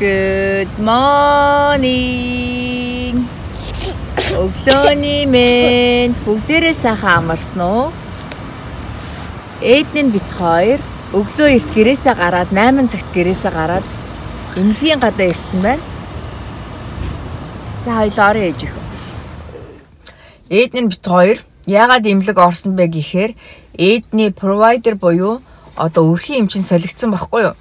Good morning. Өглөөний мэнд бүгдээрээ сайхан амарсан уу? Эдний бит хоёр өглөө эрт гэрээсээ гараад 8 цагт гэрээсээ гараад эмнэлгийн гадаа ирсэн байна. За хоёлоо орё ээж их. Эдний бит хоёр яагаад эмнэлэг орсон бэ гэхээр эдний провайдер буюу одоо өрхийн эмчинд солигдсон байхгүй юу?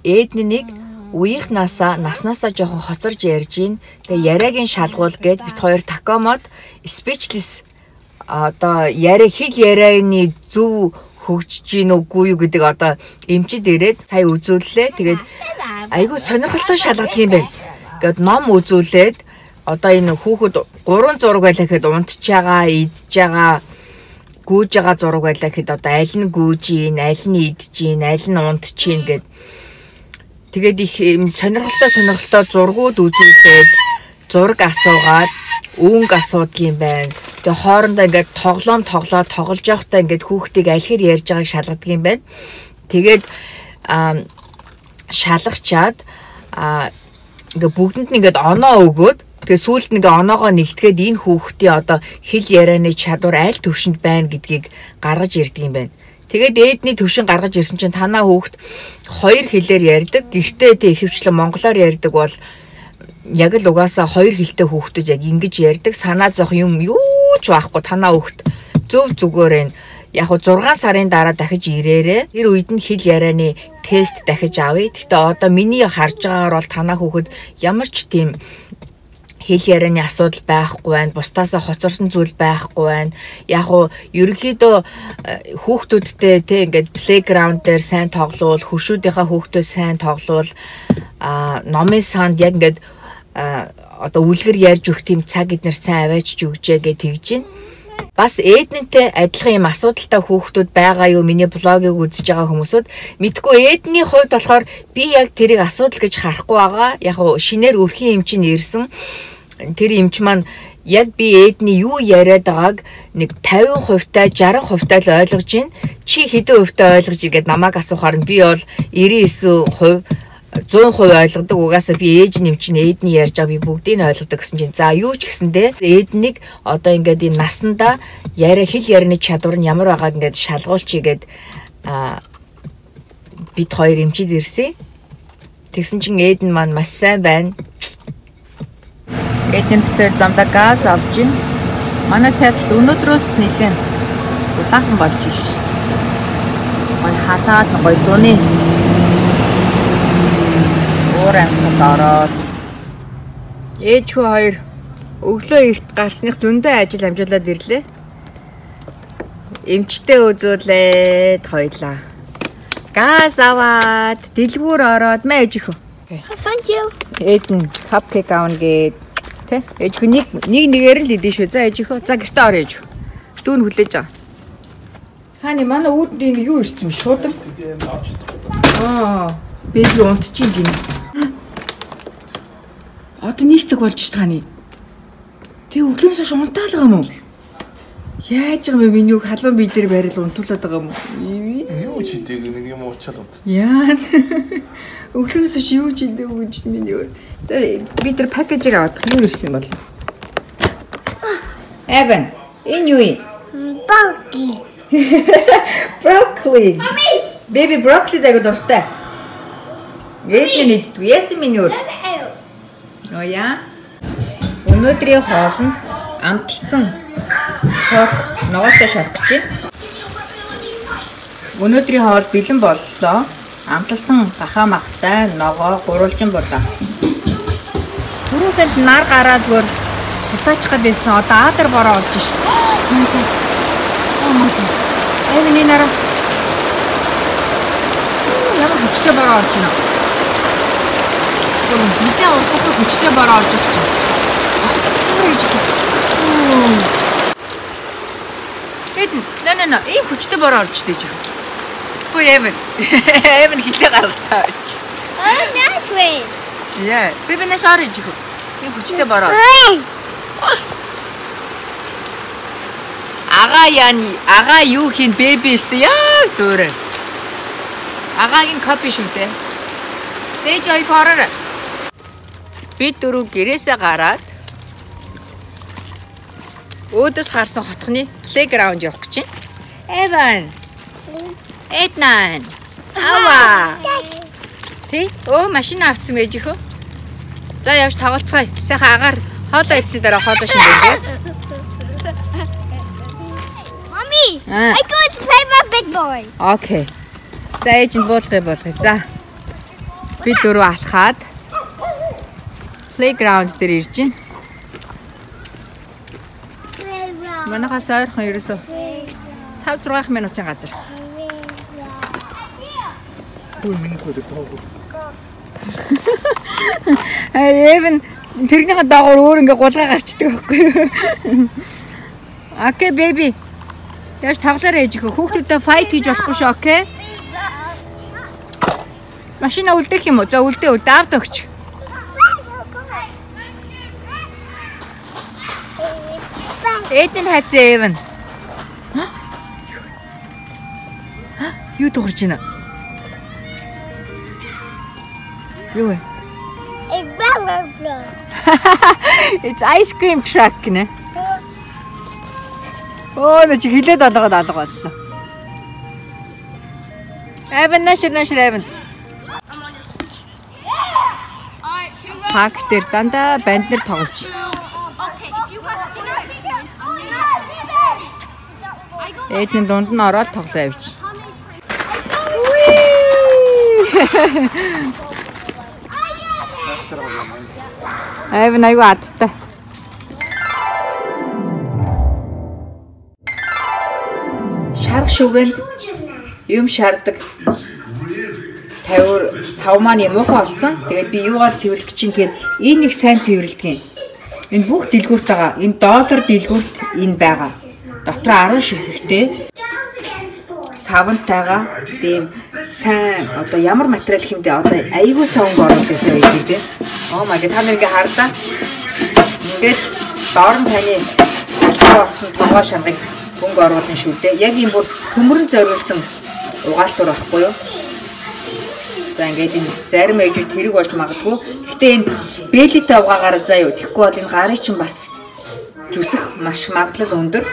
Эдний нэг наснасаа жоохон хоцорж ярьж ийн. Тэгээ яриагийн шалгуул гээд бит хоёр такомод speechless одоо хэл ярианы зөв хөгжиж гин үгүй юу гэдэг одоо эмчид ирээд сая үзүүллээ. Тэгээд айгүй сонирхолтой шалгадаг юм байна. Гэт ном үзүүлээд одоо энэ хүүхэд 3 зураг байлаа гэхэд унтж байгаа, идж байгаа, гүйж байгаа зураг байлаа гэхэд одоо аль нь гүйж ийн, аль нь идж ийн, аль нь унтж ийн гэд тэгээд их сонирхолтой зургууд үзүүлээд зураг асуугаад өнгө асуудаг юм байна. Тэгээ хоорондоо ингээд тоглож явахдаа ингээд хүүхдийг альхэр ярьж байгааг шалгадаг юм байна. Тэгээд шалгачаад ингээд бүгдэнд нь ингээд оноо өгөөд тэгээ сүүлд нь ингээд оноогоо нэгтгээд энэ хүүхдийн одоо хэл ярианы чадвар аль төвшөнд байна гэдгийг гаргаж ирдэг юм байна. Тэгээд эдний төвшин гаргаж ирсэн чинь танаа хүүхд 2 хэлээр ярьдаг. Гэхдээ ихэвчлэн монголоор ярьдаг бол яг л угаасаа 2 хэлтэй хүүхдүүд яг ингэж ярьдаг. Санаа зовх юм юу ч байхгүй. Танаа хүүхд зөв зүгээр энэ яг 6 сарын дараа дахиж ирээрээ. Тэр үед нь хэл ярианы тест дахиж авъя. Гэхдээ одоо миний харж байгаагаар бол танаа хүүхэд ямар ч тийм хэл ярианы асуудал байхгүй байна. Бусдаасаа хоцорсон зүйл байхгүй байна. Яг уу ерөнхийдөө хүүхдүүдтэй ингээд плейграунд дээр сайн тоглуул, хуршүүдийнхаа хүүхдөө сайн тоглуул, номын санд яг ингээд одоо үлгэр ярьж өгөх тийм цаг эднэр сайн аваачж өгчээ гэж тэгж байна. Бас эднэнтэй адилхан юм асуудалтай хүүхдүүд байгаа юу? Миний блогийг үзэж байгаа хүмүүсүүд мэдгүй эдний хувьд болохоор би яг тэрийг асуудал гэж харахгүй байгаа. Яг уу шинээр өрхийн эмч нь ирсэн. Тэр эмч маань яг би эдний юу яриад байгааг нэг 50% та 60% та л ойлгож байна. Чи хэдэн хувьтай ойлгож игээд намайг асуухаар нь би бол 99%, 100% ойлгодог. Угаасаа би ээж нэмчин эдний ярьж байгаа би бүгдийг нь ойлгодог гэсэн чинь за юу ч гэсэндээ эднийг одоо ингээд энэ насандаа хэл ярианы чадвар нь ямар байгааг ингээд шалгуулчих гээд бид хоёр эмчид ирсэн. Тэгсэн чинь эдэн маань маш сайн байна. Эдний битээр замдаа газ авч ийн. Манай сайдалд өнөөдрөөс нэлээд улаахан болж ш. Гой халаал гой зуны уур амьсгал ороод ээжхүү хоёр өглөө эрт гарсных зөндөө ажил амжуулаад ирлээ. Эмчтэй үзүүлээд хоёлаа. Газ аваад дэлгүүр ороод мэж ихөө. Thank you. Эдэн капкейк аавна гээд тэ ээж нэгээр л идэв шүү. За ээж ихөө. За гэртээ орё ээж. Дүүн хүлээж байгаа. Хааны манай үүднд ингэ юу ирсэн шуудан. Бэби унтчих юм. Одоо 1 цаг болж ш тааны. Тэг өглөөс хойш унтаалгаа юм уу? Яаж байгаа юм миний халуун бие дээр барил унтуулаад байгаа юм уу? Юу ч хийдэг нэг юм уучаал унтчих. Яа. Өглөөс хойш юу ч хийдэг үгүй миний. За би тэр пакэжийг аваад юу ирсэн бол? Эвен, энэ юу юм? Broccoli. Broccoli. Baby broccoli дээг дуртай. Эдний иддэг. Яасан миний өөр? Оо яа. Өнөөдрийн хоолнд амталсан порк ногоотой шарах гэж байна. Өнөөдрийн хоол бэлэн боллоо. Амталсан гахаа махтай ногоо гурвалжин болоо. Түрүүхэнд нар гараад зүгээр шатаач гадайсан одоо аадар бороо олж шээ. Эвэн энэ нараа. Ямар хүчтэй бороо олж байна. Мэдээ уусахгүй хүчтэй бороо олж байна. Эдэн, нэ. Ийм хүчтэй бороо олж дэж байна. Хөө Эвэн. Эвэн хилээ гаргацаа байж. That's way. Яа, би нэш орж их. Ийм хүчтэй бороо. Ага юу хийн бэбист яг дөрөө. Агагийн копи шүү дээ. Дээж ой хороо. бид дөрөв гэрээсээ гараад өөдөөс харсан хотхны плейграунд явах гэж байна. Evan. Ednan. Ава. Тий? Машин авцсан байж их үү? За явж тоглоцгоё. Сайхан агаар хоолоо идсэн дараа хоолоо шингэнэ. Mommy, I go to play my big boy. Окей. За ээж нь болгоё. За. Би дөрөв алхаад плейграунд дээр ирж байна. Манайхаас ойрхон ерөөсөө 5-6 минутын газар. Эвэн тэрнийхээ дагуур өөр ингээ гулгаа гарчдаг байхгүй юу? Окей, baby. Яаж тоглоорой ээж хөө. Хүүхдүүдэд fight хийж болохгүй шүү, окей? Машина үлдээх юм уу? За үлдээ авд өгч. Эдэн хацаа Эвэн. Юу дуурж байна? Юу вэ? It's ice cream truck нэ. Оо нэ чи хилээд алгаад алга боллоо. Эвэн нэшэр Эвэн. Парк дээр дандаа банд нар тоглож. Эдний дунд нь ороод тоглоо явж. Эвэн аюу адтай. Шарх шүгэн юм шаарддаг. Тавиур савмааны муухай олцсон. Тэгээд би юугаар цэвэрлэх гэж юм гэхээр энэ нэг сайн цэвэрлдэг юм. Энэ бүх дэлгүүрт байгаа. Энэ доллар дэлгүүрт энэ байгаа. Дотор 10 ширхэгтэй савантайгаа тийм сайн одоо ямар материал хэмдэ одоо айгүй савнг оруулах гэсэн үг тийм. Oh my god та нар ингээ хардаа. Ингээд доор нь таны болсон тогоо шаргыг хөнгө оруулна шүү дээ. Яг юм бүр төмөрн зориулсан угаалтур байхгүй юу? За ингээд энэ зарим ээжүүд тэрэг болж магадгүй. Гэхдээ энэ бэлитэй угаагаараа заа юу. Тэгэхгүй бол энэ гарын чинь бас зүсэх маш магадлал өндөр.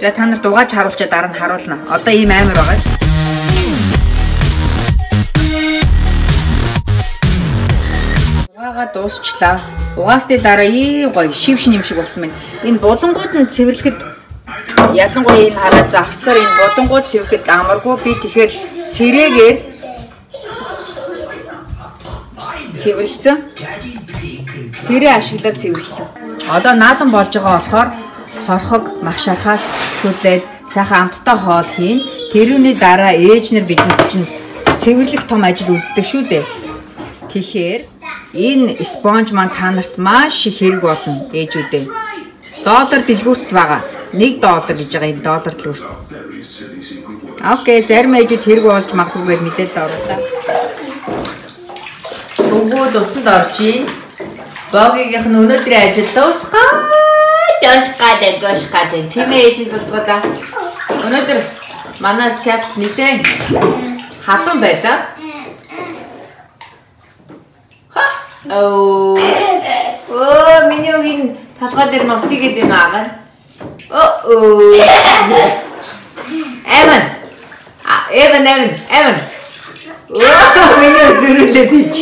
За та нар дугааж харуулчаа дараа нь харуулна. Одоо ийм амар байгаа. Угаагаа дуусчлаа. Угаасны дараа ийм гоё шившин юм шиг болсон байна. Энэ булангууд нь цэвэрлэхэд ялангуяа энэ хараа завсар энэ булангууд цэвэрлэхэд амаргүй би тэгэхээр сэрэгээр цэвэрлсэн. Сэрээ ашиглаад цэвэрлсэн. Одоо наадан болж байгаа болохоор хорхог магшархаас эсвэл сайхан амттай хоол хийн. Тэрүүний дараа ээж нар бидний чинь цэвэрлэх том ажил үлддэг шүү дээ. Тэгэхээр энэ спонж маань та нарт маш их хэрэг болно ээжүүдээ. Доллар дэлгүүрт байгаа. $1 гэж байгаа энэ доллар дэлгүүрт. Окей, зарим ээжүүд хэрэг болж магадгүй мэдээлэл оруулаа. Бүгд усанд орж ийн. Богигийнх нь өнөөдрийн ажил дуусгаа. Дуусгаад тийм ээжийн цуцгада. Өнөөдөр манай Сиэтл нэлээд халуун байлаа. Оо миний өгийн талгаа дээр носыг идэв наагаар. Эвэн. Оо миний зүрхлээд ич.